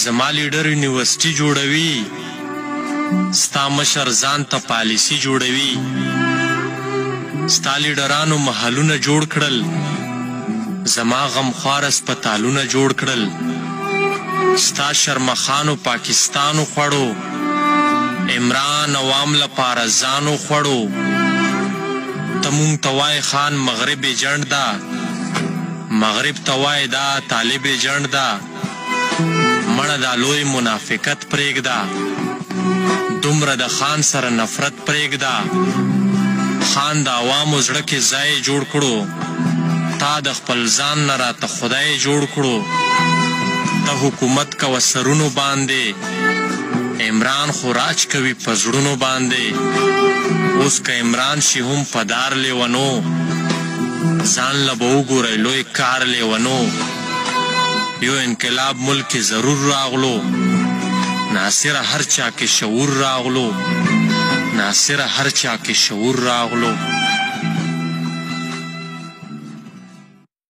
زما لیډر یونیورسټي جوړوي، ستا مشر ځان ته پالیسي جوړوي، ستا لیډرانو محلونه جوړ کړل، زما غمخوار اسپتالونه جوړ کړل، ستا شرمخانو پاکستانو خوړو، عمران عوام لپاره ځانو خوړو. ته مونږ ته وای خان مغرب ایجنټ ده، مغرب ته وای دا طالب ایجنټ ده. مړه دا لوی منافقت پرېږده، دومره د خان سره نفرت پرېږده. خان د عوامو زړه کې ځای جوړ کړو، تا د خپل ځان نه راته خدای جوړ کړو. ته حکومت کوه سرونو باندې، عمران خو راج کوي په زړونو باندې. اوس که عمران شي هم په دار لیونو، ځان له به وګورئ لوی کار لیونو. یو انقلاب ملک کې ضرور راغلو، ناصره هر چا کې شعور راغلو، ناصره هر چا کې شعور راغلو.